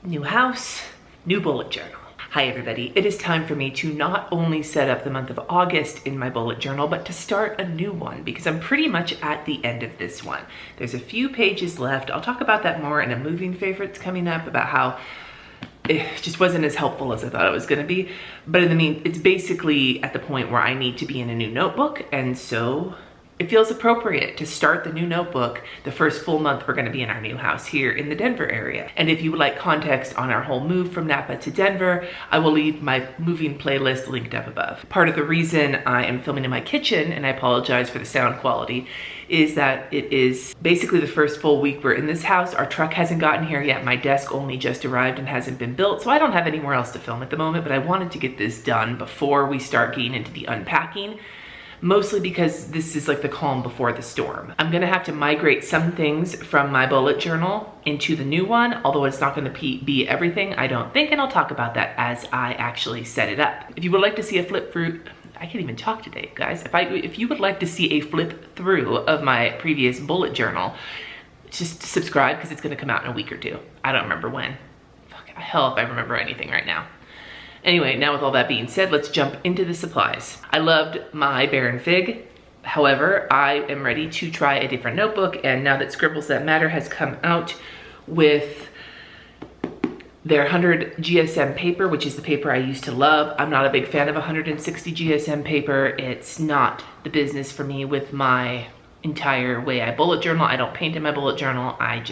New house, new bullet journal. Hi everybody, it is time for me to not only set up the month of August in my bullet journal, but to start a new one because I'm pretty much at the end of this one. There's a few pages left. I'll talk about that more in a moving favorites coming up about how it just wasn't as helpful as I thought it was gonna be. But in the mean, it's basically at the point where I need to be in a new notebook, and so it feels appropriate to start the new notebook the first full month we're gonna be in our new house here in the Denver area. And if you would like context on our whole move from Napa to Denver, I will leave my moving playlist linked up above. Part of the reason I am filming in my kitchen, and I apologize for the sound quality, is that it is basically the first full week we're in this house. Our truck hasn't gotten here yet. My desk only just arrived and hasn't been built, so I don't have anywhere else to film at the moment, but I wanted to get this done before we start getting into the unpacking. Mostly because this is like the calm before the storm. I'm gonna have to migrate some things from my bullet journal into the new one, although it's not gonna be everything, I don't think, and I'll talk about that as I actually set it up. If you would like to see a flip through, I can't even talk today, guys. If you would like to see a flip through of my previous bullet journal, just subscribe because it's gonna come out in a week or two. I don't remember when. Fuck, hell if I remember anything right now. Anyway, now with all that being said, let's jump into the supplies. I loved my Baron Fig. However, I am ready to try a different notebook, and now that Scribbles That Matter has come out with their 100 GSM paper, which is the paper I used to love. I'm not a big fan of 160 GSM paper. It's not the business for me with my entire way I bullet journal. I don't paint in my bullet journal. I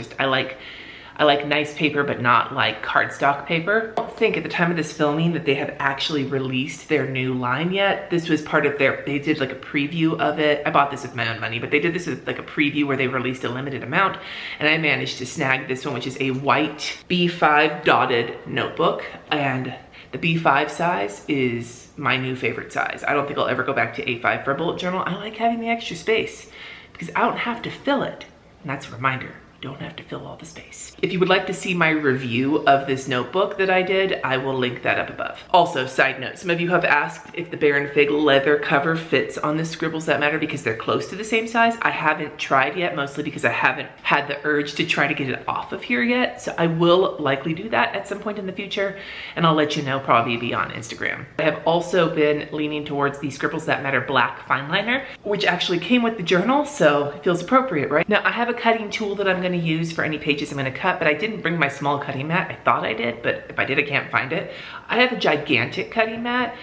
like nice paper, but not like cardstock paper. I don't think at the time of this filming that they have actually released their new line yet. This was part of they did like a preview of it. I bought this with my own money, but they did this with like a preview where they released a limited amount, and I managed to snag this one, which is a white B5 dotted notebook, and the B5 size is my new favorite size. I don't think I'll ever go back to A5 for a bullet journal. I like having the extra space because I don't have to fill it, and that's a reminder. Don't have to fill all the space. If you would like to see my review of this notebook that I did, I will link that up above. Also, side note, some of you have asked if the Baron Fig leather cover fits on the Scribbles That Matter because they're close to the same size. I haven't tried yet, mostly because I haven't had the urge to try to get it off of here yet. So I will likely do that at some point in the future, and I'll let you know, probably on Instagram. I have also been leaning towards the Scribbles That Matter black fine liner, which actually came with the journal, so it feels appropriate, right? Now, I have a cutting tool that I'm gonna use for any pages I'm gonna cut, but I didn't bring my small cutting mat. I thought I did, but if I did, I can't find it. I have a gigantic cutting mat,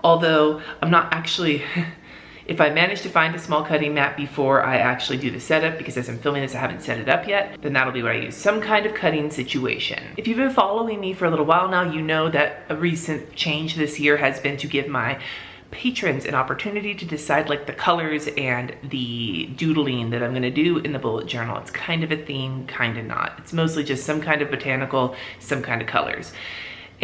although I'm not actually, if I manage to find a small cutting mat before I actually do the setup, because as I'm filming this, I haven't set it up yet, then that'll be what I use, some kind of cutting situation. If you've been following me for a little while now, you know that a recent change this year has been to give my patrons an opportunity to decide like the colors and the doodling that I'm gonna do in the bullet journal. It's kind of a theme, kind of not. It's mostly just some kind of botanical, some kind of colors.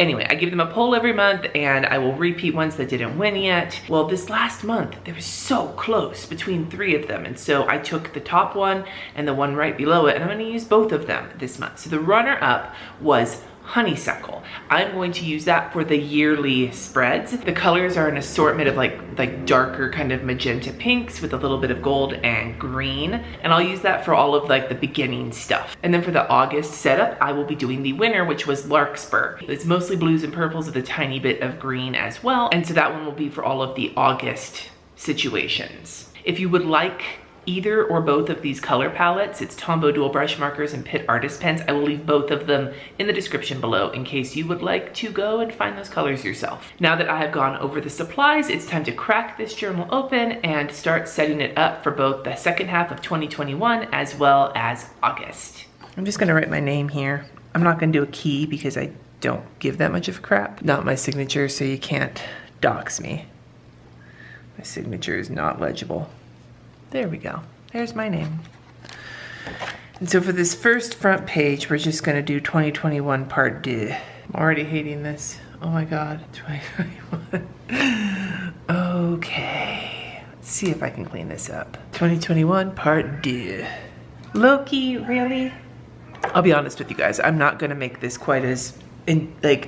Anyway, I give them a poll every month, and I will repeat ones that didn't win yet. Well, this last month, they were so close between 3 of them, and so I took the top one and the one right below it, and I'm gonna use both of them this month. So the runner-up was honeysuckle. I'm going to use that for the yearly spreads. The colors are an assortment of like darker kind of magenta pinks with a little bit of gold and green, and I'll use that for all of like the beginning stuff. And then for the August setup, I will be doing the winner, which was larkspur. It's mostly blues and purples with a tiny bit of green as well, and so that one will be for all of the August situations. If you would like either or both of these color palettes, it's Tombow dual brush markers and Pitt artist pens. I will leave both of them in the description below in case you would like to go and find those colors yourself. Now that I have gone over the supplies, it's time to crack this journal open and start setting it up for both the second half of 2021 as well as August. I'm just gonna write my name here. I'm not gonna do a key because I don't give that much of a crap. Not my signature, so you can't dox me. My signature is not legible. There we go. There's my name. And so for this first front page, we're just gonna do 2021 part 2. I'm already hating this. Oh my God, 2021. Okay, let's see if I can clean this up. 2021 part 2. Loki, really? I'll be honest with you guys, I'm not gonna make this quite as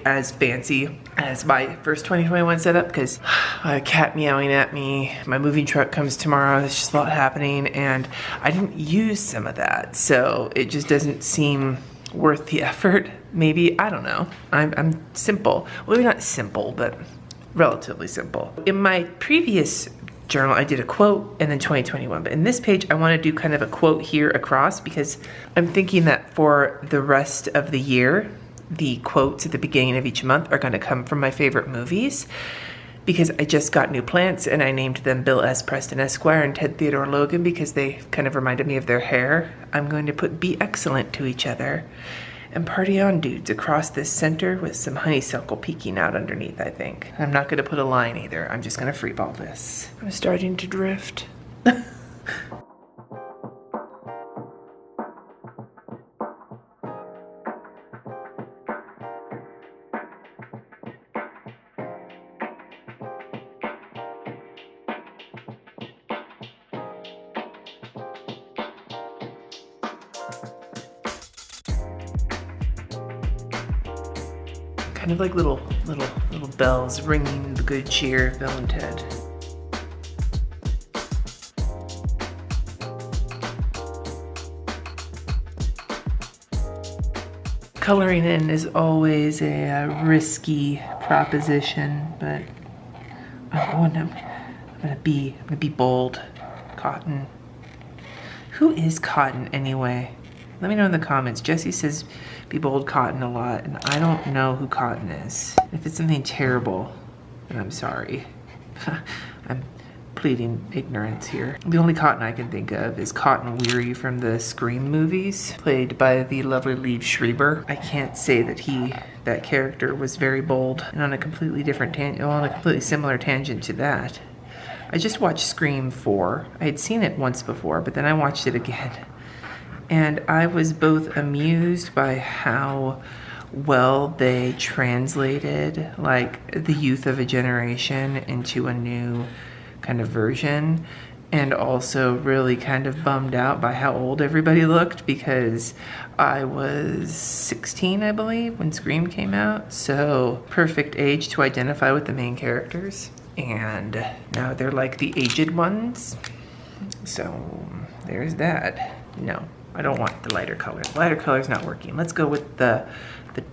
as fancy as my first 2021 setup because a cat meowing at me, my moving truck comes tomorrow, there's just a lot happening, and I didn't use some of that, so it just doesn't seem worth the effort. maybe, I don't know. I'm simple. Well, maybe not simple, but relatively simple. In my previous journal, I did a quote and then 2021, but in this page, I want to do kind of a quote here across because I'm thinking that for the rest of the year, the quotes at the beginning of each month are going to come from my favorite movies because I just got new plants and I named them Bill S. Preston Esquire and Ted Theodore Logan because they kind of reminded me of their hair. I'm going to put be excellent to each other and party on, dudes, across this center with some honeysuckle peeking out underneath, I think. I'm not going to put a line either. I'm just going to freeball this. I'm starting to drift. Kind of like little bells ringing the good cheer of Bill and Ted. Coloring in is always a risky proposition, but I'm gonna be bold. Cotton. Who is Cotton anyway? Let me know in the comments. Jesse says be bold Cotton a lot, and I don't know who Cotton is. If it's something terrible, then I'm sorry. I'm pleading ignorance here. The only Cotton I can think of is Cotton Weary from the Scream movies, played by the lovely Liev Schreiber. I can't say that that character was very bold, and on a completely different on a completely similar tangent to that. I just watched Scream 4. I had seen it once before, but then I watched it again. And I was both amused by how well they translated like the youth of a generation into a new kind of version, and also really kind of bummed out by how old everybody looked because I was 16, I believe, when Scream came out. So perfect age to identify with the main characters. And now they're like the aged ones. So there's that. No, I don't want the lighter color. The lighter color is not working. Let's go with the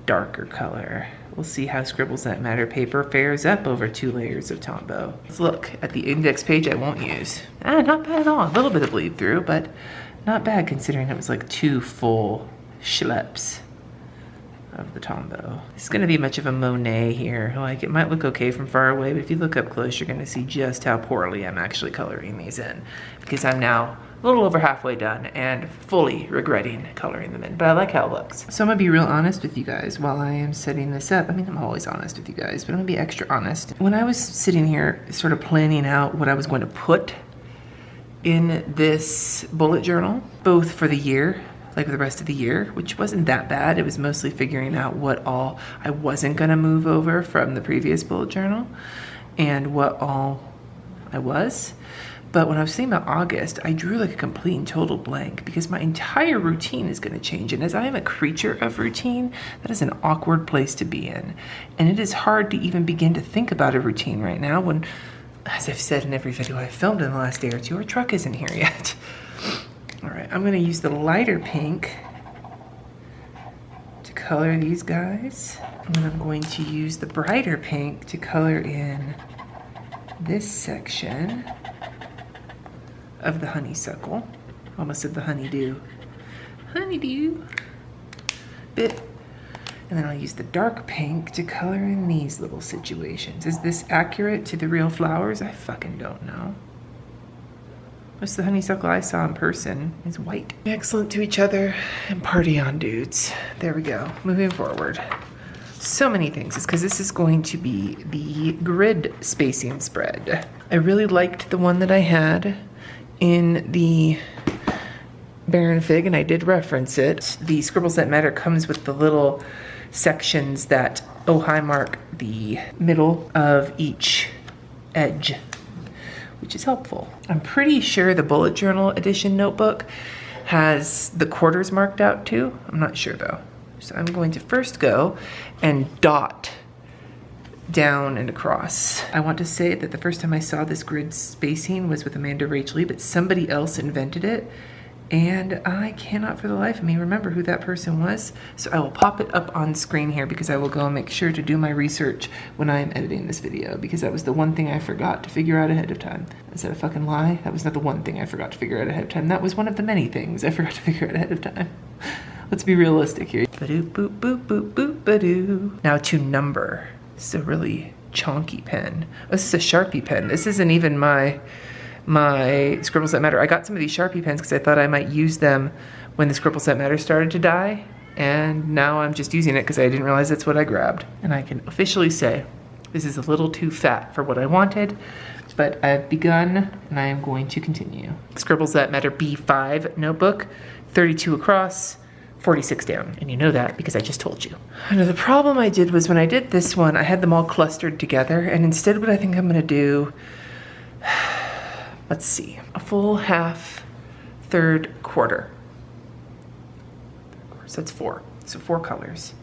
darker color. We'll see how Scribbles That Matter paper fares up over 2 layers of Tombow. Let's look at the index page I won't use. Not bad at all. A little bit of bleed through, but not bad considering it was like 2 full schleps of the Tombow. It's gonna be much of a Monet here. Like, it might look okay from far away, but if you look up close, you're gonna see just how poorly I'm actually coloring these in, because I'm now a little over halfway done and fully regretting coloring them in, but I like how it looks. So I'm gonna be real honest with you guys while I am setting this up. I mean, I'm always honest with you guys, but I'm gonna be extra honest. When I was sitting here sort of planning out what I was going to put in this bullet journal, both for the year, like the rest of the year, which wasn't that bad. It was mostly figuring out what all I wasn't gonna move over from the previous bullet journal and what all I was. But when I was thinking about August, I drew like a complete and total blank because my entire routine is gonna change. And as I am a creature of routine, that is an awkward place to be in. And it is hard to even begin to think about a routine right now when, as I've said in every video I've filmed in the last day or two, our truck isn't here yet. All right, I'm gonna use the lighter pink to color these guys. And then I'm going to use the brighter pink to color in this section of the honeysuckle. Almost said the honeydew. Honeydew bit. And then I'll use the dark pink to color in these little situations. Is this accurate to the real flowers? I fucking don't know. Most of the honeysuckle I saw in person is white. Excellent to each other and party on, dudes. There we go. Moving forward. So many things. It's because this is going to be the grid spacing spread. I really liked the one that I had in the Baron Fig, and I did reference it. The Scribbles That Matter comes with the little sections that high mark the middle of each edge, which is helpful. I'm pretty sure the bullet journal edition notebook has the quarters marked out too. I'm not sure though. So I'm going to first go and dot down and across. I want to say that the first time I saw this grid spacing was with Amanda Rachel Lee, but somebody else invented it And I cannot for the life of me remember who that person was. So I will pop it up on screen here because I will go and make sure to do my research when I am editing this video, because that was the one thing I forgot to figure out ahead of time. Is that a fucking lie? That was not the one thing I forgot to figure out ahead of time. That was one of the many things I forgot to figure out ahead of time. Let's be realistic here. Ba-doo, boop, boop, boop, boop, ba-doo. Now to number. This is a really chonky pen. Oh, this is a Sharpie pen. This isn't even my Scribbles That Matter. I got some of these Sharpie pens because I thought I might use them when the Scribbles That Matter started to die. And now I'm just using it because I didn't realize that's what I grabbed. And I can officially say this is a little too fat for what I wanted, but I've begun and I am going to continue. Scribbles That Matter B5 notebook, 32 across, 46 down. And you know that because I just told you. Now the problem I did was when I did this one, I had them all clustered together, and instead what I think I'm gonna do, let's see, a full, half, third, quarter. So that's 4. So 4 colors.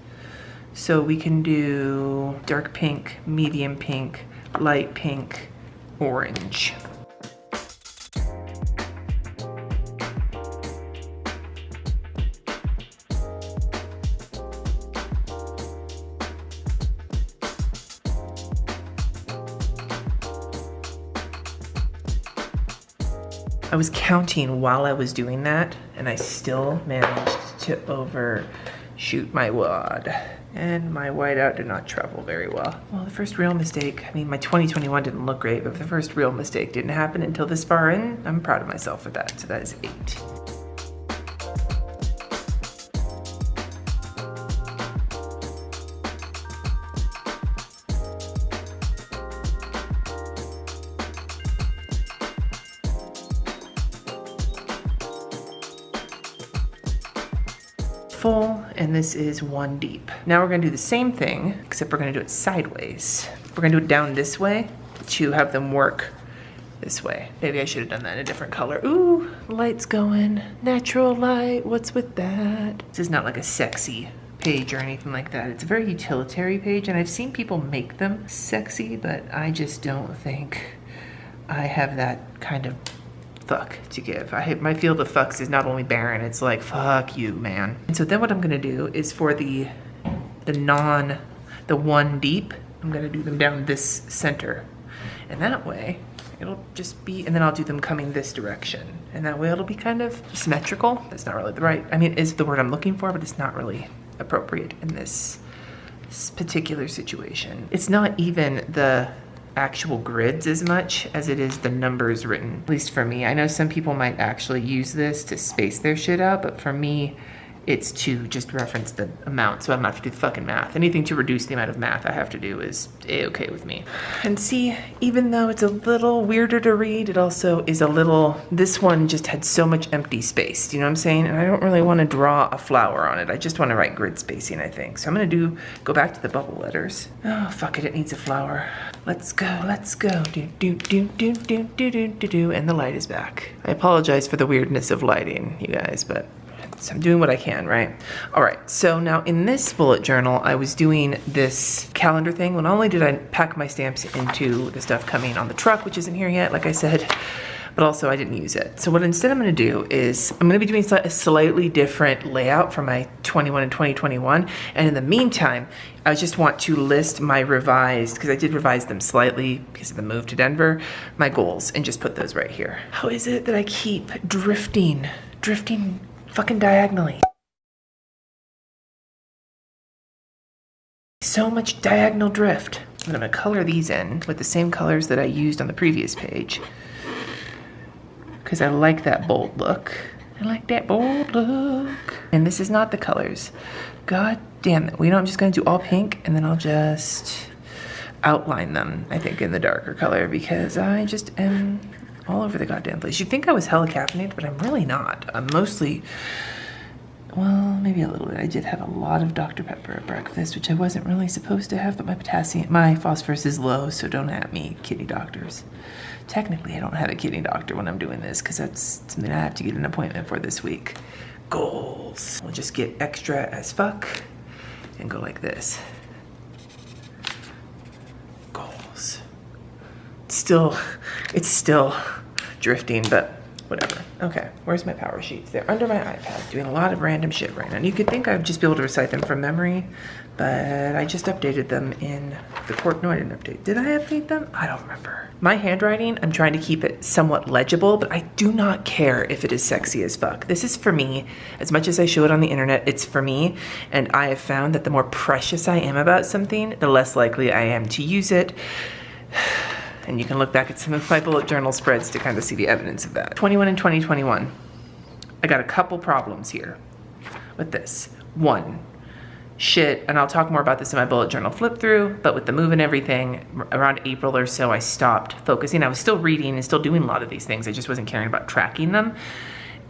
So we can do dark pink, medium pink, light pink, orange. I was counting while I was doing that, and I still managed to overshoot my wad. And my whiteout did not travel very well. Well, the first real mistake, I mean, my 2021 didn't look great, but the first real mistake didn't happen until this far in. I'm proud of myself for that, so that is 8. Full, and this is 1 deep. Now we're gonna do the same thing, except we're gonna do it sideways. We're gonna do it down this way to have them work this way. Maybe I should have done that in a different color. Ooh, light's going. Natural light, what's with that? This is not like a sexy page or anything like that. It's a very utilitarian page, and I've seen people make them sexy, but I just don't think I have that kind of fuck to give. My field of fucks is not only barren, it's like, fuck you, man. And so then what I'm gonna do is for the 1 deep, I'm gonna do them down this center. And that way, it'll just be, and then I'll do them coming this direction. And that way it'll be kind of symmetrical. That's not really the right, I mean, is the word I'm looking for, but it's not really appropriate in this particular situation. It's not even the actual grids as much as it is the numbers written, at least for me. I know some people might actually use this to space their shit out, but for me, it's to just reference the amount, so I don't have to do the fucking math. Anything to reduce the amount of math I have to do is A-okay with me. And see, even though it's a little weirder to read, it also is a little, this one just had so much empty space, do you know what I'm saying? And I don't really want to draw a flower on it. I just want to write grid spacing, I think. So I'm gonna go back to the bubble letters. Oh, fuck it, it needs a flower. Let's go, let's go. Do, do, do, do, do, do, do, do, do, and the light is back. I apologize for the weirdness of lighting, you guys, but so I'm doing what I can, right? All right, so now in this bullet journal, I was doing this calendar thing. Well, not only did I pack my stamps into the stuff coming on the truck, which isn't here yet, like I said, but also I didn't use it. So what instead I'm gonna do is, I'm gonna be doing a slightly different layout for my 21 and 2021. And in the meantime, I just want to list my revised, because I did revise them slightly because of the move to Denver, my goals, and just put those right here. How is it that I keep drifting fucking diagonally? So much diagonal drift. And I'm gonna color these in with the same colors that I used on the previous page, because I like that bold look. I like that bold look. And this is not the colors. God damn it. Well, you know, I'm just gonna do all pink, and then I'll just outline them, I think, in the darker color, because I just am all over the goddamn place. You'd think I was hella caffeinated, but I'm really not. I'm mostly, well, maybe a little bit. I did have a lot of Dr. Pepper at breakfast, which I wasn't really supposed to have, but my phosphorus is low, so don't at me, kidney doctors. Technically, I don't have a kidney doctor when I'm doing this, because that's something I have to get an appointment for this week. Goals. We'll just get extra as fuck and go like this. Goals. It's still drifting, but whatever. Okay, where's my power sheets? They're under my iPad, doing a lot of random shit right now. And you could think I'd just be able to recite them from memory, but I just updated them in the court. No, I didn't update. Did I update them? I don't remember. My handwriting, I'm trying to keep it somewhat legible, but I do not care if it is sexy as fuck. This is for me. As much as I show it on the internet, it's for me. And I have found that the more precious I am about something, the less likely I am to use it. And you can look back at some of my bullet journal spreads to kind of see the evidence of that. 21 and 2021. I got a couple problems here with this. One, shit, and I'll talk more about this in my bullet journal flip through, but with the move and everything, around April or so, I stopped focusing. I was still reading and still doing a lot of these things. I just wasn't caring about tracking them.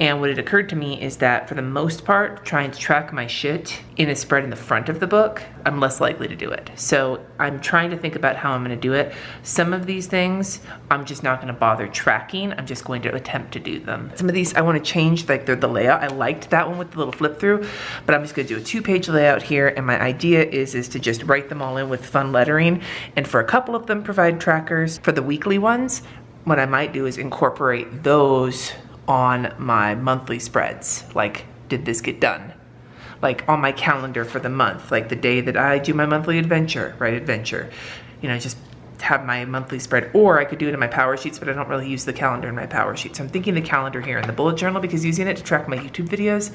And what had occurred to me is that for the most part, trying to track my shit in a spread in the front of the book, I'm less likely to do it. So I'm trying to think about how I'm gonna do it. Some of these things, I'm just not gonna bother tracking. I'm just going to attempt to do them. Some of these I wanna change like the layout. I liked that one with the little flip through, but I'm just gonna do a 2-page layout here. And my idea is to just write them all in with fun lettering. And for a couple of them, provide trackers. For the weekly ones, what I might do is incorporate those on my monthly spreads. Like, did this get done? Like on my calendar for the month, like the day that I do my monthly adventure, right? Adventure, you know, just have my monthly spread. Or I could do it in my power sheets, but I don't really use the calendar in my power sheets. So I'm thinking the calendar here in the bullet journal, because using it to track my YouTube videos,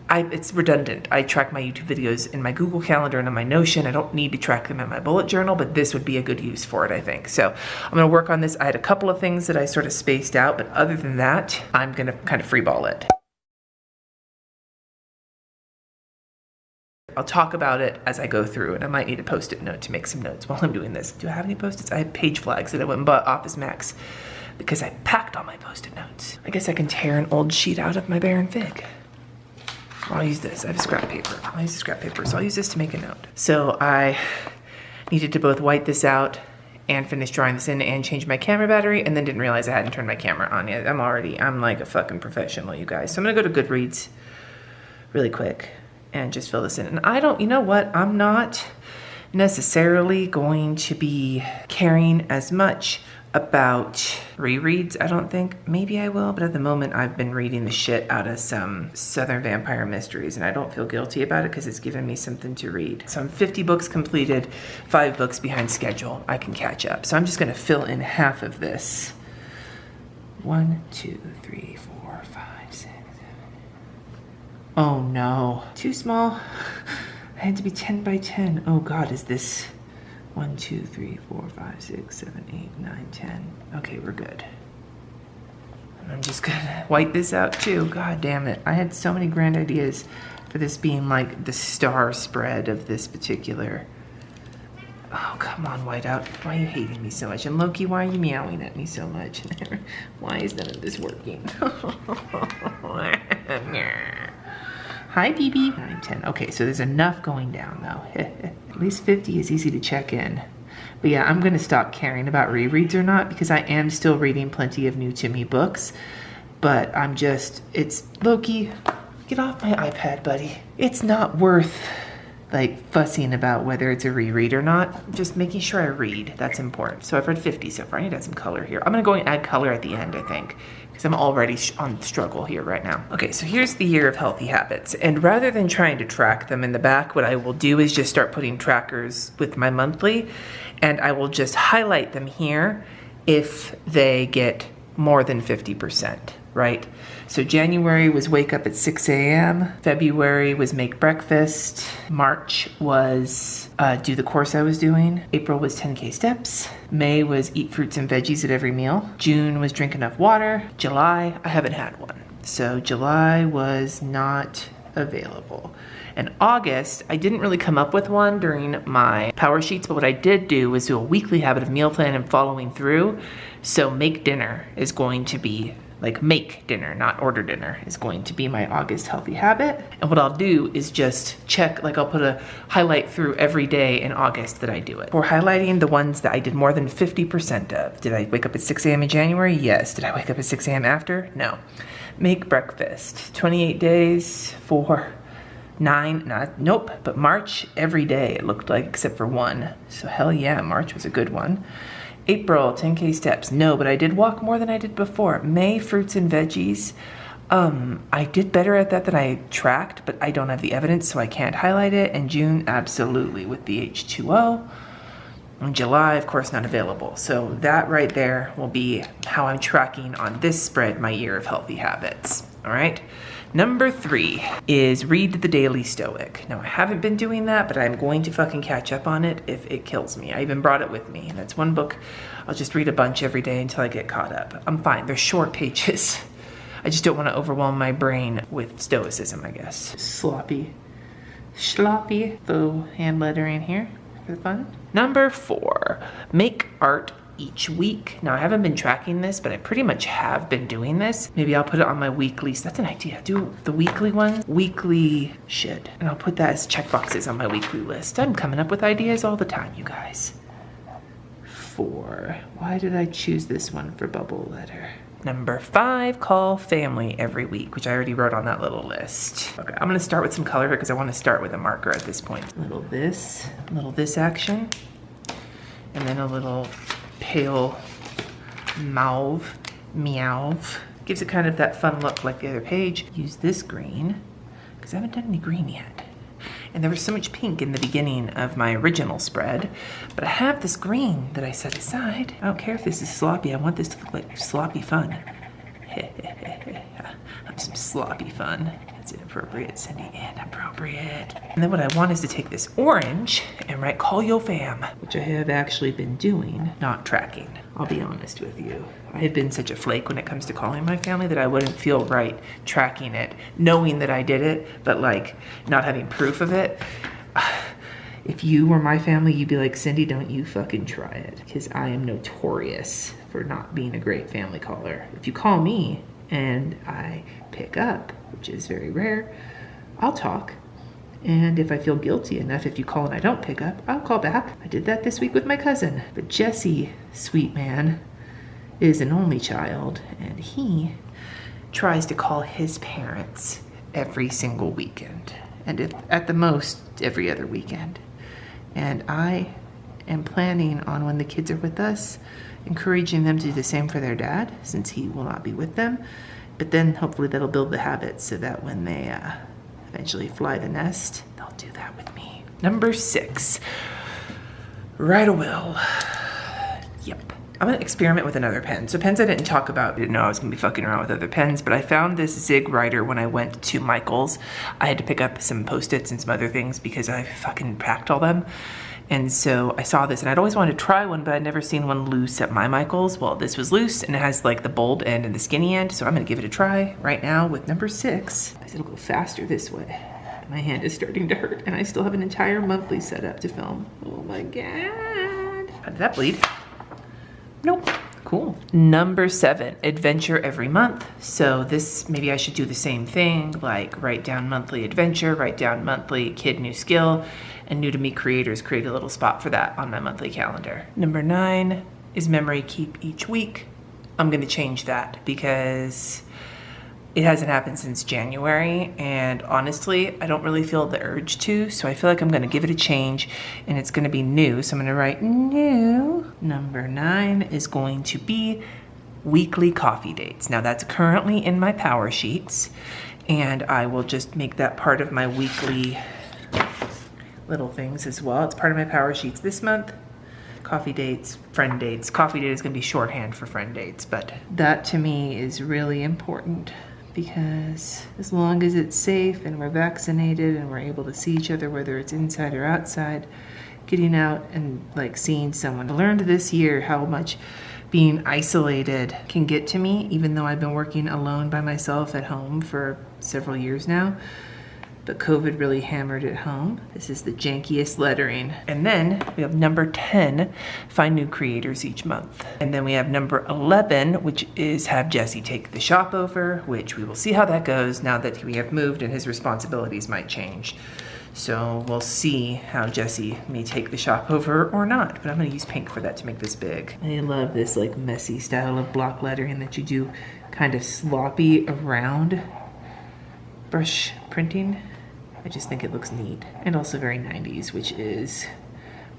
it's redundant. I track my YouTube videos in my Google Calendar and on my Notion. I don't need to track them in my bullet journal, but this would be a good use for it, I think. So I'm gonna work on this. I had a couple of things that I sort of spaced out, but other than that, I'm gonna kind of freeball it. I'll talk about it as I go through, and I might need a Post-it note to make some notes while I'm doing this. Do I have any Post-its? I have page flags that I went and bought Office Max because I packed all my Post-it notes. I guess I can tear an old sheet out of my Baron Fig. I'll use this. I have scrap paper. I'll use the scrap paper, so I'll use this to make a note. So I needed to both white this out and finish drawing this in and change my camera battery, and then didn't realize I hadn't turned my camera on yet. I'm like a fucking professional, you guys. So I'm gonna go to Goodreads really quick and just fill this in. And you know what? I'm not necessarily going to be caring as much about rereads, I don't think. Maybe I will, but at the moment I've been reading the shit out of some Southern Vampire Mysteries, and I don't feel guilty about it because it's given me something to read. So I'm 50 books completed, 5 books behind schedule. I can catch up. So I'm just gonna fill in half of this. 1, 2, 3, 4, 5, 6, 7. Oh no, too small. I had to be 10 by 10. Oh God, is this 1, 2, 3, 4, 5, 6, 7, 8, 9, 10. Okay, we're good. And I'm just gonna white this out too. God damn it. I had so many grand ideas for this being like the star spread of this particular. Oh, come on, whiteout. Why are you hating me so much? And Loki, why are you meowing at me so much? Why is none of this working? Hi, BB. 9, 10. Okay, so there's enough going down though. At least 50 is easy to check in. But yeah, I'm gonna stop caring about rereads or not, because I am still reading plenty of new to me books. But it's Loki, get off my iPad, buddy. It's not worth like fussing about whether it's a reread or not. Just making sure I read, that's important. So I've read 50 so far. I need to add some color here. I'm gonna go and add color at the end, I think, because I'm already on struggle here right now. Okay, so here's the year of healthy habits. And rather than trying to track them in the back, what I will do is just start putting trackers with my monthly, and I will just highlight them here if they get more than 50%, right? So January was wake up at 6 a.m. February was make breakfast. March was do the course I was doing. April was 10K steps. May was eat fruits and veggies at every meal. June was drink enough water. July, I haven't had one. So July was not available. And August, I didn't really come up with one during my power sheets, but what I did do was do a weekly habit of meal plan and following through. So make dinner is going to be, like make dinner, not order dinner, is going to be my August healthy habit. And what I'll do is just check, like I'll put a highlight through every day in August that I do it. For highlighting the ones that I did more than 50% of. Did I wake up at 6 a.m. in January? Yes. Did I wake up at 6 a.m. after? No. Make breakfast, 28 days for 9, nope, but March every day it looked like, except for one. So hell yeah, March was a good one. April, 10K steps. No, but I did walk more than I did before. May, fruits and veggies. I did better at that than I tracked, but I don't have the evidence, so I can't highlight it. And June, absolutely, with the H2O. In July, of course, not available. So that right there will be how I'm tracking on this spread my year of healthy habits. All right. Number 3 is read the Daily Stoic. Now, I haven't been doing that, but I'm going to fucking catch up on it if it kills me. I even brought it with me. And that's one book I'll just read a bunch every day until I get caught up. I'm fine. They're short pages. I just don't want to overwhelm my brain with stoicism, I guess. Sloppy faux hand lettering here for fun. Number 4, make art each week. Now, I haven't been tracking this, but I pretty much have been doing this. Maybe I'll put it on my weekly. That's an idea. Do the weekly one. Weekly shit. And I'll put that as checkboxes on my weekly list. I'm coming up with ideas all the time, you guys. 4. Why did I choose this one for bubble letter? Number 5, call family every week, which I already wrote on that little list. Okay, I'm gonna start with some color because I want to start with a marker at this point. Little this action, and then a little pale mauve. Gives it kind of that fun look like the other page. Use this green, because I haven't done any green yet. And there was so much pink in the beginning of my original spread, but I have this green that I set aside. I don't care if this is sloppy. I want this to look like sloppy fun. I'm some sloppy fun. That's inappropriate, Cindy, inappropriate. And then what I want is to take this orange and write call yo fam, which I have actually been doing, not tracking. I'll be honest with you. I have been such a flake when it comes to calling my family that I wouldn't feel right tracking it, knowing that I did it, but like not having proof of it. If you were my family, you'd be like, Cindy, don't you fucking try it, because I am notorious for not being a great family caller. If you call me and I pick up, which is very rare, I'll talk. And if I feel guilty enough, if you call and I don't pick up, I'll call back. I did that this week with my cousin. But Jesse, sweet man, is an only child, and he tries to call his parents every single weekend. And if, at the most, every other weekend. And I am planning on, when the kids are with us, encouraging them to do the same for their dad, since he will not be with them. But then hopefully that'll build the habit so that when they eventually fly the nest, they'll do that with me. Number 6, write a will. Yep. I'm gonna experiment with another pen. So pens I didn't talk about, I didn't know I was gonna be fucking around with other pens, but I found this Zig writer when I went to Michael's. I had to pick up some Post-its and some other things because I fucking packed all them. And so I saw this and I'd always wanted to try one, but I'd never seen one loose at my Michael's. Well, this was loose and it has like the bold end and the skinny end. So I'm gonna give it a try right now with number 6. It'll go faster this way. My hand is starting to hurt and I still have an entire monthly set up to film. Oh my God. How did that bleed? Nope. Cool. Number 7, adventure every month. So this, maybe I should do the same thing, like write down monthly adventure, write down monthly kid new skill, and new to me creators, create a little spot for that on my monthly calendar. Number 9 is memory keep each week. I'm gonna change that because it hasn't happened since January, and honestly, I don't really feel the urge to, so I feel like I'm gonna give it a change, and it's gonna be new, so I'm gonna write new. Number 9 is going to be weekly coffee dates. Now that's currently in my power sheets, and I will just make that part of my weekly little things as well. It's part of my power sheets this month. Coffee dates, friend dates. Coffee date is gonna be shorthand for friend dates, but that to me is really important, because as long as it's safe and we're vaccinated and we're able to see each other, whether it's inside or outside, getting out and like seeing someone. I learned this year how much being isolated can get to me, even though I've been working alone by myself at home for several years now. But COVID really hammered it home. This is the jankiest lettering. And then we have number 10, find new creators each month. And then we have number 11, which is have Jesse take the shop over, which we will see how that goes now that we have moved and his responsibilities might change. So we'll see how Jesse may take the shop over or not, but I'm gonna use pink for that to make this big. I love this like messy style of block lettering that you do kind of sloppy around brush printing. I just think it looks neat and also very 90s, which is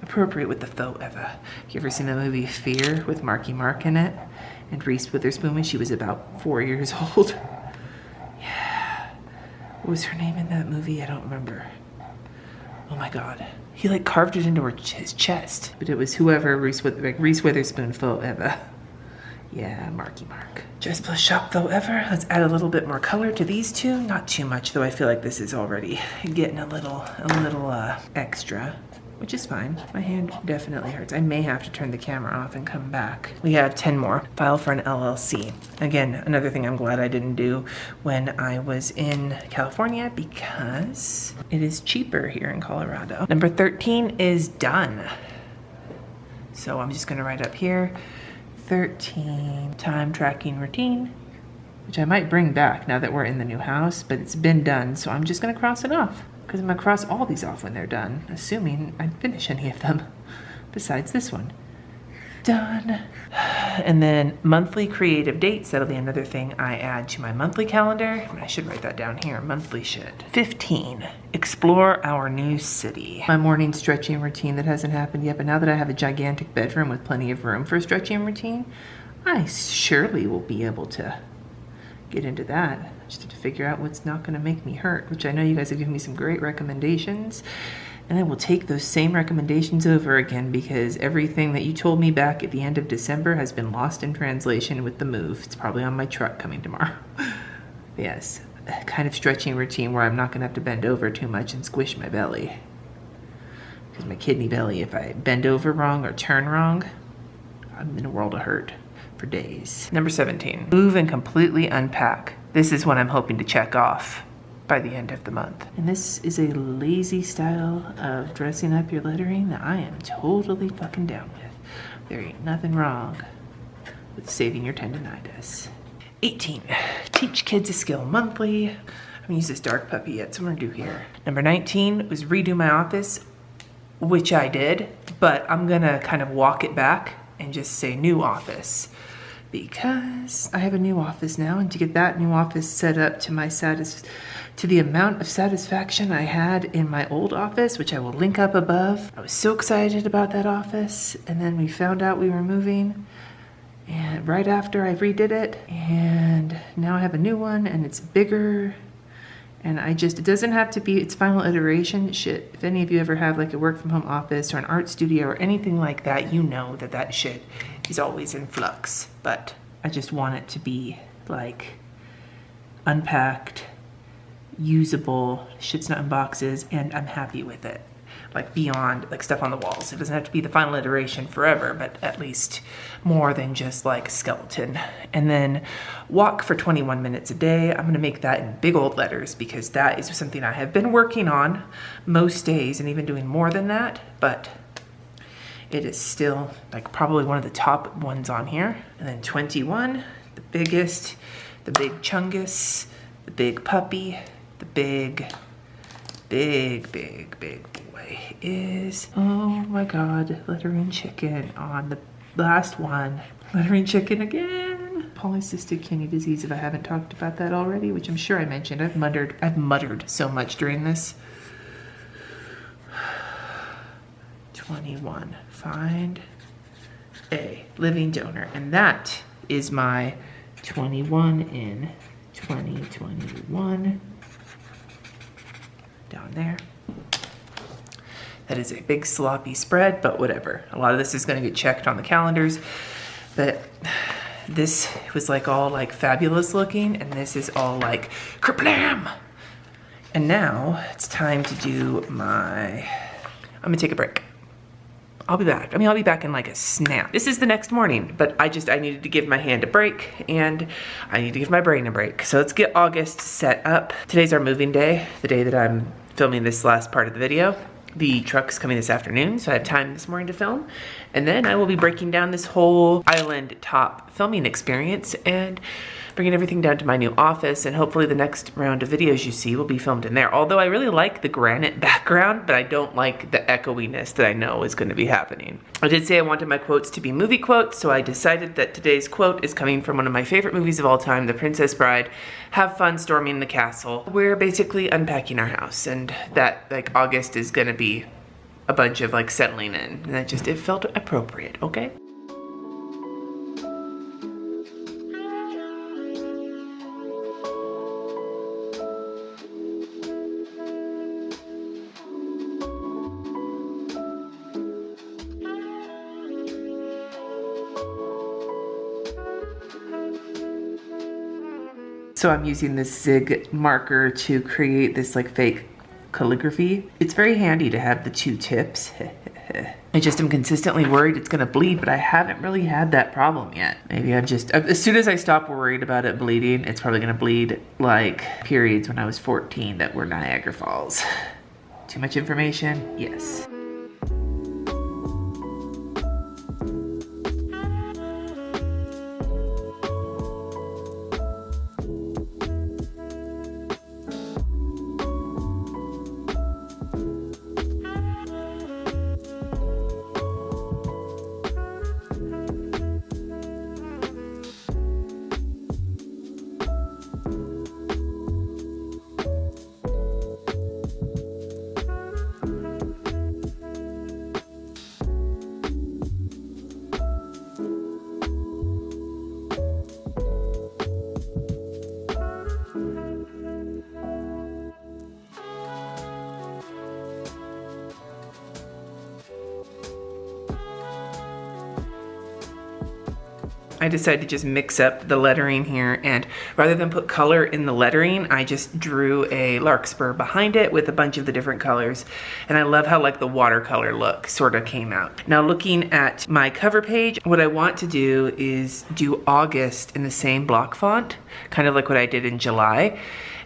appropriate with the faux Eva. You ever seen the movie Fear with Marky Mark in it? And Reese Witherspoon when she was about 4 years old? Yeah. What was her name in that movie? I don't remember. Oh my God. He like carved it into his chest. But it was whoever, Reese Witherspoon faux Eva. Yeah, Marky Mark. Dress plus shop faux Eva. Let's add a little bit more color to these two. Not too much though. I feel like this is already getting a little extra, which is fine. My hand definitely hurts. I may have to turn the camera off and come back. We have 10 more. File for an LLC. Again, another thing I'm glad I didn't do when I was in California because it is cheaper here in Colorado. Number 13 is done. So I'm just gonna write up here, 13 time tracking routine, which I might bring back now that we're in the new house, but it's been done. So I'm just gonna cross it off because I'm gonna cross all these off when they're done, assuming I finish any of them besides this one. Done. And then monthly creative dates, that'll be another thing I add to my monthly calendar. I should write that down here, monthly should. 15, explore our new city. My morning stretching routine that hasn't happened yet, but now that I have a gigantic bedroom with plenty of room for a stretching routine, I surely will be able to get into that. I just have to figure out what's not gonna make me hurt, which I know you guys have given me some great recommendations. And I will take those same recommendations over again because everything that you told me back at the end of December has been lost in translation with the move. It's probably on my truck coming tomorrow. Yes, a kind of stretching routine where I'm not gonna have to bend over too much and squish my belly. Because my kidney belly, if I bend over wrong or turn wrong, I'm in a world of hurt for days. Number 17, move and completely unpack. This is what I'm hoping to check off by the end of the month. And this is a lazy style of dressing up your lettering that I am totally fucking down with. There ain't nothing wrong with saving your tendinitis. 18, teach kids a skill monthly. I haven't used this dark puppy yet, so I'm gonna do here. Number 19 was redo my office, which I did, but I'm gonna kind of walk it back and just say new office, because I have a new office now, and to get that new office set up to the amount of satisfaction I had in my old office, which I will link up above. I was so excited about that office, and then we found out we were moving, and right after I redid it, and now I have a new one, and it's bigger, and it doesn't have to be its final iteration. Shit, if any of you ever have like a work from home office or an art studio or anything like that, you know that shit is always in flux. But I just want it to be like unpacked, usable, shit's not in boxes, and I'm happy with it. Like beyond like stuff on the walls. It doesn't have to be the final iteration forever, but at least more than just like a skeleton. And then walk for 21 minutes a day. I'm gonna make that in big old letters because that is something I have been working on most days and even doing more than that, but it is still like probably one of the top ones on here. And then 21, the biggest, the big chungus, the big puppy, the big boy is, oh my God, lettering chicken on the last one. Lettering chicken again. Polycystic kidney disease, if I haven't talked about that already, which I'm sure I mentioned. I've muttered so much during this. 21, find a living donor. And that is my 21 in 2021. Down there. That is a big sloppy spread, but whatever. A lot of this is gonna get checked on the calendars, but this was like all like fabulous looking, and this is all like kerblam. And now it's time to do I'm gonna take a break. I'll be back. I mean, I'll be back in like a snap. This is the next morning, but I needed to give my hand a break and I need to give my brain a break. So let's get August set up. Today's our moving day, the day that I'm filming this last part of the video. The truck's coming this afternoon, so I have time this morning to film. And then I will be breaking down this whole island top filming experience and bringing everything down to my new office, and hopefully the next round of videos you see will be filmed in there. Although I really like the granite background, but I don't like the echoiness that I know is going to be happening. I did say I wanted my quotes to be movie quotes, so I decided that today's quote is coming from one of my favorite movies of all time, The Princess Bride. Have fun storming the castle. We're basically unpacking our house, and that like August is gonna be a bunch of like settling in. And it felt appropriate, okay? So I'm using this Zig marker to create this like fake calligraphy. It's very handy to have the two tips. I just am consistently worried it's gonna bleed, but I haven't really had that problem yet. Maybe I'm just, as soon as I stop worried about it bleeding, it's probably gonna bleed like periods when I was 14 that were Niagara Falls. Too much information? Yes. I decided to just mix up the lettering here, and rather than put color in the lettering, I just drew a larkspur behind it with a bunch of the different colors. And I love how like the watercolor look sort of came out. Now looking at my cover page, what I want to do is do August in the same block font, kind of like what I did in July,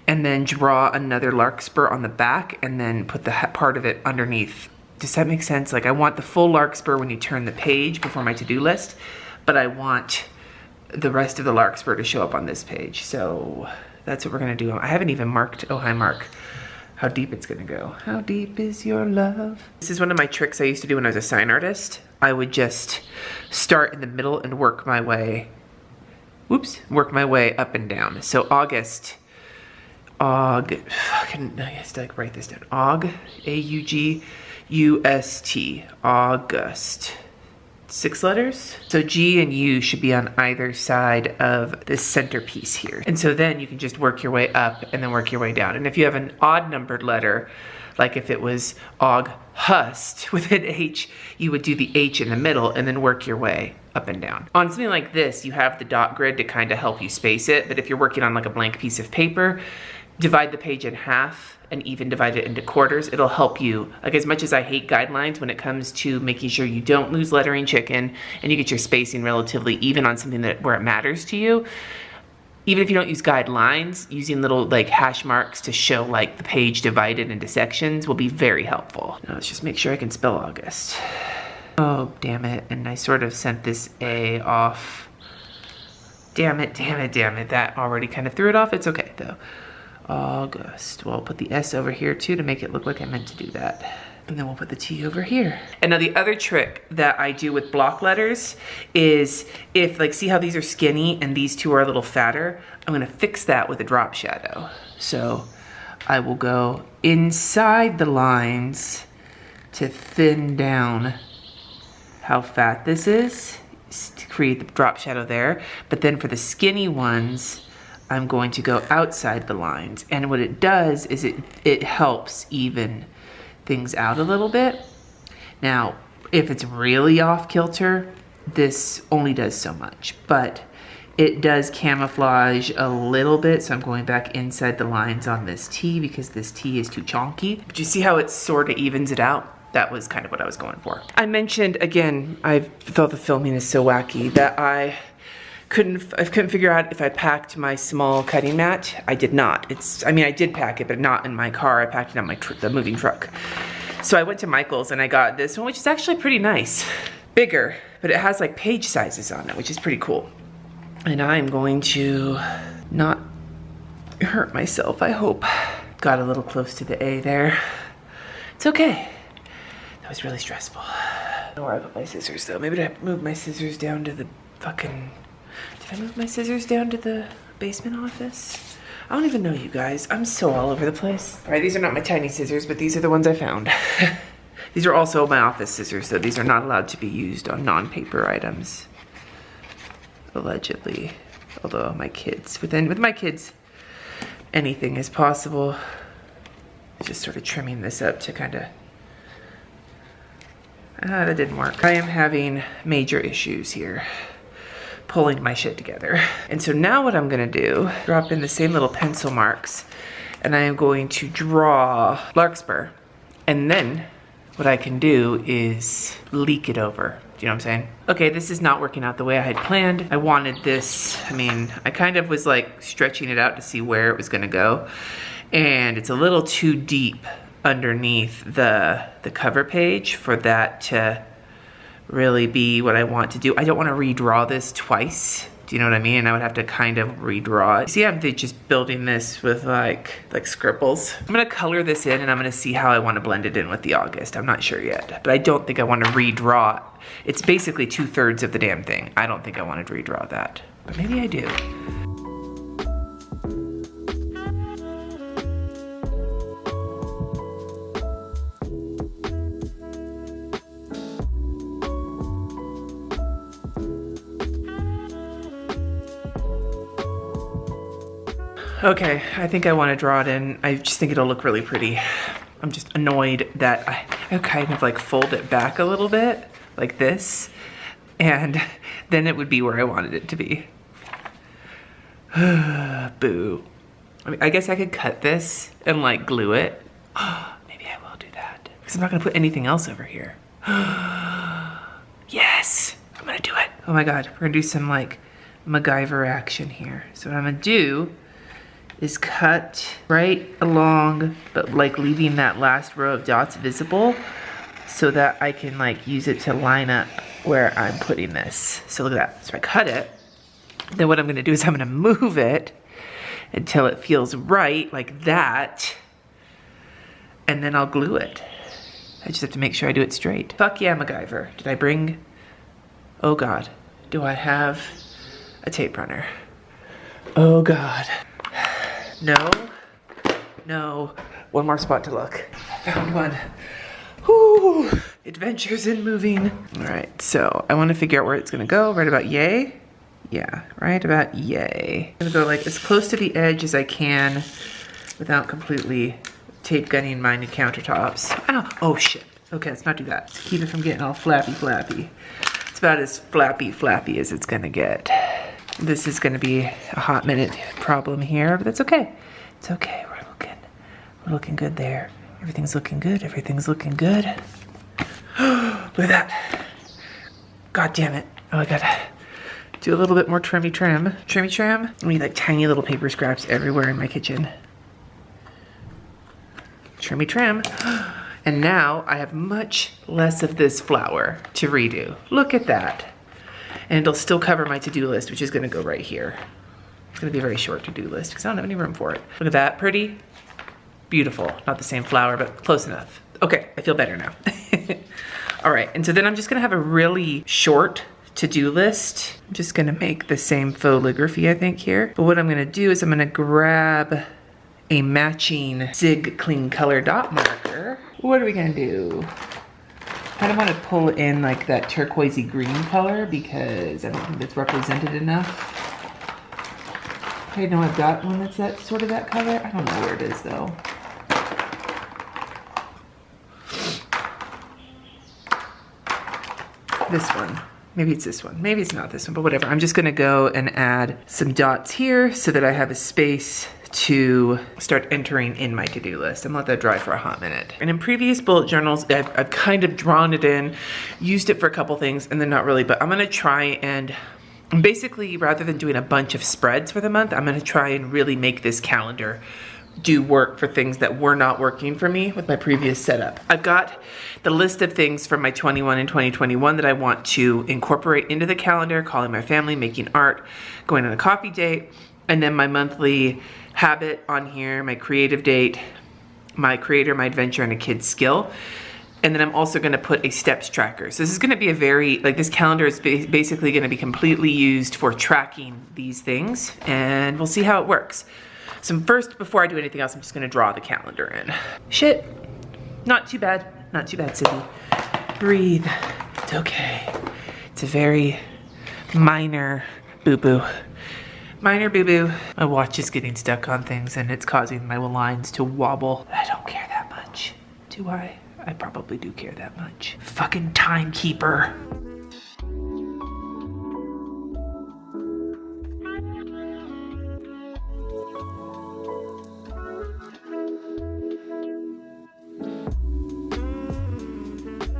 and then draw another larkspur on the back and then put the part of it underneath. Does that make sense? Like I want the full larkspur when you turn the page before my to-do list, but I want the rest of the larkspur to show up on this page. So that's what we're gonna do. I haven't even marked, oh hi Mark, how deep it's gonna go. How deep is your love? This is one of my tricks I used to do when I was a sign artist. I would just start in the middle and work my way, work my way up and down. So August, I guess to like write this down. A-U-G-U-S-T, August. 6 letters. So G and U should be on either side of this centerpiece here. And so then you can just work your way up and then work your way down. And if you have an odd numbered letter, like if it was August with an H, you would do the H in the middle and then work your way up and down. On something like this, you have the dot grid to kind of help you space it. But if you're working on like a blank piece of paper, divide the page in half and even divide it into quarters. It'll help you. Like as much as I hate guidelines when it comes to making sure you don't lose lettering chicken and you get your spacing relatively even on something where it matters to you, even if you don't use guidelines, using little like hash marks to show like the page divided into sections will be very helpful. Now let's just make sure I can spell August. Oh, damn it. And I sort of sent this A off. Damn it. That already kind of threw it off. It's okay though. August. Well, I'll put the S over here too to make it look like I meant to do that. And then we'll put the T over here. And now the other trick that I do with block letters is if like, see how these are skinny and these two are a little fatter? I'm gonna fix that with a drop shadow. So I will go inside the lines to thin down how fat this is to create the drop shadow there. But then for the skinny ones, I'm going to go outside the lines. And what it does is it helps even things out a little bit. Now, if it's really off kilter, this only does so much, but it does camouflage a little bit. So I'm going back inside the lines on this T because this T is too chonky. But you see how it sort of evens it out? That was kind of what I was going for. I mentioned, again, I thought the filming is so wacky that I couldn't figure out if I packed my small cutting mat. I did not. I mean, I did pack it, but not in my car. I packed it on the moving truck. So I went to Michael's and I got this one, which is actually pretty nice. Bigger, but it has like page sizes on it, which is pretty cool. And I'm going to not hurt myself, I hope. Got a little close to the A there. It's okay. That was really stressful. I don't know where I put my scissors though. Maybe I moved my scissors down to the fucking... Did I move my scissors down to the basement office? I don't even know, you guys. I'm so all over the place. All right, these are not my tiny scissors, but these are the ones I found. These are also my office scissors, so these are not allowed to be used on non-paper items, allegedly. Although with my kids, anything is possible. Just sort of trimming this up to kind of, that didn't work. I am having major issues here pulling my shit together. And so now what I'm gonna do, drop in the same little pencil marks, and I am going to draw larkspur. And then what I can do is leak it over. Do you know what I'm saying? Okay, this is not working out the way I had planned. I wanted this, I mean, I kind of was like stretching it out to see where it was gonna go. And it's a little too deep underneath the cover page for that to really be what I want to do. I don't want to redraw this twice. Do you know what I mean? I would have to kind of redraw it. See, I'm just building this with like scribbles. I'm gonna color this in and I'm gonna see how I want to blend it in with the August. I'm not sure yet, but I don't think I want to redraw it. It's basically 2/3 of the damn thing. I don't think I want to redraw that, but maybe I do. Okay, I think I want to draw it in. I just think it'll look really pretty. I'm just annoyed that I kind of like fold it back a little bit, like this, and then it would be where I wanted it to be. Boo. I mean, I guess I could cut this and like glue it. Maybe I will do that, because I'm not gonna put anything else over here. Yes, I'm gonna do it. Oh my God, we're gonna do some like MacGyver action here. So what I'm gonna do is cut right along, but like leaving that last row of dots visible so that I can like use it to line up where I'm putting this. So look at that. So I cut it. Then what I'm gonna do is I'm gonna move it until it feels right, like that. And then I'll glue it. I just have to make sure I do it straight. Fuck yeah, MacGyver. Did I bring, oh God, do I have a tape runner? Oh God. No, no, one more spot to look. I found one. Whoo, adventures in moving. All right, so I want to figure out where it's gonna go, right about yay. Yeah, right about yay. I'm gonna go like as close to the edge as I can without completely tape gunning my new countertops. Ow. Oh shit, okay, let's not do that. Let's keep it from getting all flappy. It's about as flappy as it's gonna get. This is gonna be a hot minute problem here, but that's okay. It's okay, we're looking good there. Everything's looking good, Look at that. God damn it. Oh, I gotta do a little bit more trim. I need like tiny little paper scraps everywhere in my kitchen. Trim. And now I have much less of this flower to redo. Look at that. And it'll still cover my to-do list, which is gonna go right here. It's gonna be a very short to-do list because I don't have any room for it. Look at that, pretty, beautiful. Not the same flower, but close enough. Okay, I feel better now. All right, and so then I'm just gonna have a really short to-do list. I'm just gonna make the same foligraphy, I think, here. But what I'm gonna do is I'm gonna grab a matching Zig Clean Color dot marker. What are we gonna do? I kind of want to pull in like that turquoisey green color because I don't think it's represented enough. I know I've got one that's that sort of that color. I don't know where it is though. This one. Maybe it's this one. Maybe it's not this one, but whatever. I'm just gonna go and add some dots here so that I have a space to start entering in my to-do list and let that dry for a hot minute. And in previous bullet journals, I've kind of drawn it in, used it for a couple things, and then not really, but I'm gonna try and basically, rather than doing a bunch of spreads for the month, I'm gonna try and really make this calendar do work for things that were not working for me with my previous setup. I've got the list of things from my 21 and 2021 that I want to incorporate into the calendar, calling my family, making art, going on a coffee date, and then my monthly habit on here, my creative date, my creator, my adventure, and a kid's skill. And then I'm also gonna put a steps tracker. So this is gonna be a very, like this calendar is basically gonna be completely used for tracking these things, and we'll see how it works. So first, before I do anything else, I'm just gonna draw the calendar in. Shit, not too bad. Not too bad, Sissy. Breathe. It's okay. It's a very minor boo-boo. Minor boo-boo. My watch is getting stuck on things and it's causing my lines to wobble. I don't care that much. Do I? I probably do care that much. Fucking timekeeper.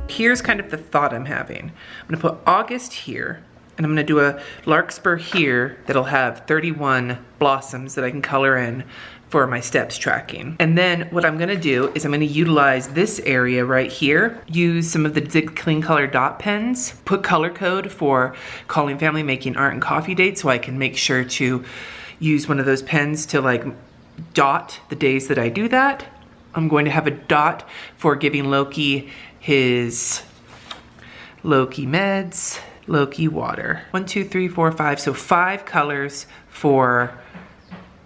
Here's kind of the thought I'm having. I'm gonna put August here, and I'm gonna do a larkspur here that'll have 31 blossoms that I can color in for my steps tracking. And then what I'm gonna do is I'm gonna utilize this area right here, use some of the Zig Clean Color dot pens, put color code for calling family, making art, and coffee dates so I can make sure to use one of those pens to like dot the days that I do that. I'm going to have a dot for giving Loki his Loki meds, Loki water. 1, 2, 3, 4, 5. So 5 colors for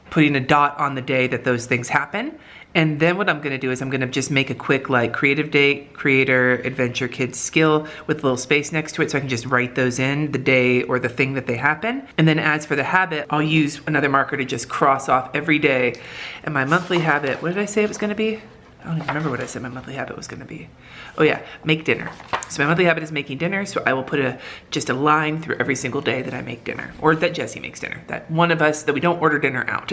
putting a dot on the day that those things happen. And then what I'm gonna do is I'm gonna just make a quick like creative date, creator, adventure, kids skill with a little space next to it so I can just write those in, the day or the thing that they happen. And then as for the habit, I'll use another marker to just cross off every day. And my monthly habit, what did I say it was gonna be? I don't even remember what I said my monthly habit was gonna be. Oh yeah, make dinner. So my monthly habit is making dinner, so I will put just a line through every single day that I make dinner, or that Jesse makes dinner, that one of us, that we don't order dinner out.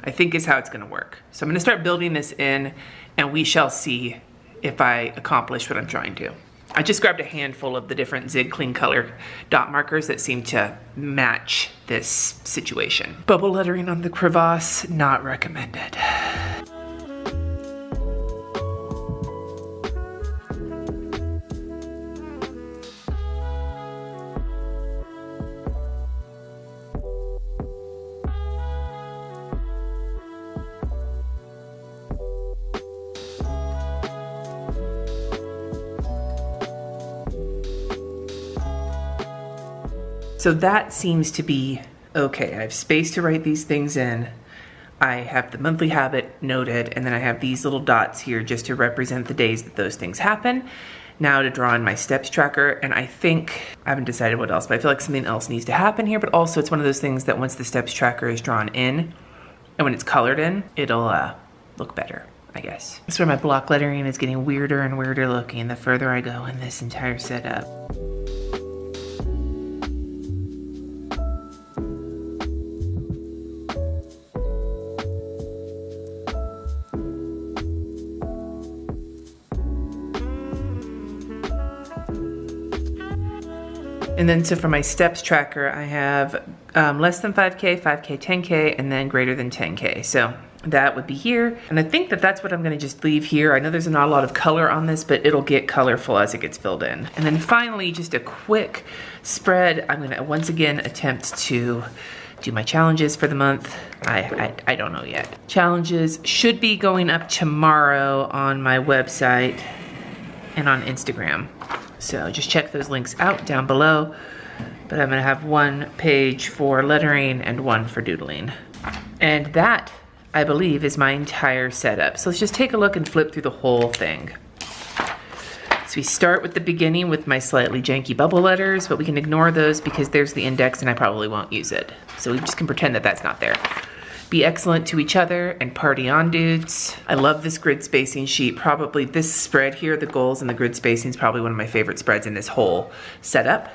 I think is how it's gonna work. So I'm gonna start building this in, and we shall see if I accomplish what I'm trying to. I just grabbed a handful of the different Zig Clean Color dot markers that seem to match this situation. Bubble lettering on the crevasse, not recommended. So that seems to be okay. I have space to write these things in. I have the monthly habit noted, and then I have these little dots here just to represent the days that those things happen. Now to draw in my steps tracker, and I think, I haven't decided what else, but I feel like something else needs to happen here, but also it's one of those things that once the steps tracker is drawn in, and when it's colored in, it'll look better, I guess. That's where my block lettering is getting weirder and weirder looking the further I go in this entire setup. And then so for my steps tracker, I have less than 5K, 5K, 10K, and then greater than 10K. So that would be here. And I think that that's what I'm gonna just leave here. I know there's not a lot of color on this, but it'll get colorful as it gets filled in. And then finally, just a quick spread. I'm gonna once again attempt to do my challenges for the month. I don't know yet. Challenges should be going up tomorrow on my website and on Instagram. So just check those links out down below. But I'm gonna have one page for lettering and one for doodling. And that, I believe, is my entire setup. So let's just take a look and flip through the whole thing. So we start with the beginning with my slightly janky bubble letters, but we can ignore those because there's the index and I probably won't use it. So we just can pretend that that's not there. Be excellent to each other and party on, dudes. I love this grid spacing sheet. Probably this spread here, the goals and the grid spacing, is probably one of my favorite spreads in this whole setup.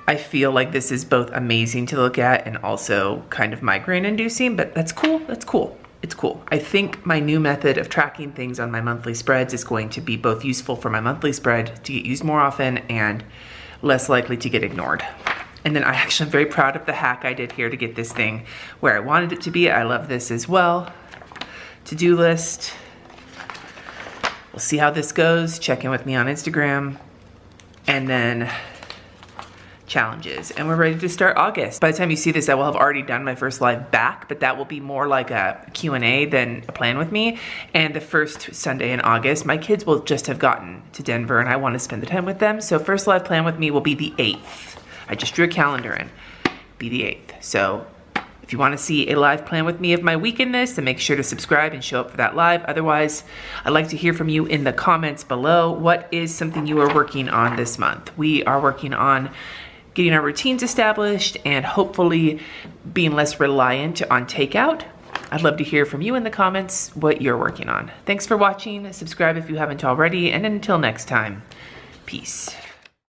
I feel like this is both amazing to look at and also kind of migraine inducing, but that's cool, that's cool. It's cool. I think my new method of tracking things on my monthly spreads is going to be both useful for my monthly spread to get used more often and less likely to get ignored. And then I actually am very proud of the hack I did here to get this thing where I wanted it to be. I love this as well. To-do list. We'll see how this goes. Check in with me on Instagram. And then challenges. And we're ready to start August. By the time you see this, I will have already done my first live back, but that will be more like a Q&A than a plan with me. And the first Sunday in August, my kids will just have gotten to Denver and I want to spend the time with them. So first live plan with me will be the 8th. I just drew a calendar in, be the 8th. So If you want to see a live plan with me of my week in this, then make sure to subscribe and show up for that live. Otherwise, I'd like to hear from you in the comments below. What is something you are working on this month? We are working on getting our routines established and hopefully being less reliant on takeout. I'd love to hear from you in the comments what you're working on. Thanks for watching. Subscribe if you haven't already, and until next time, peace.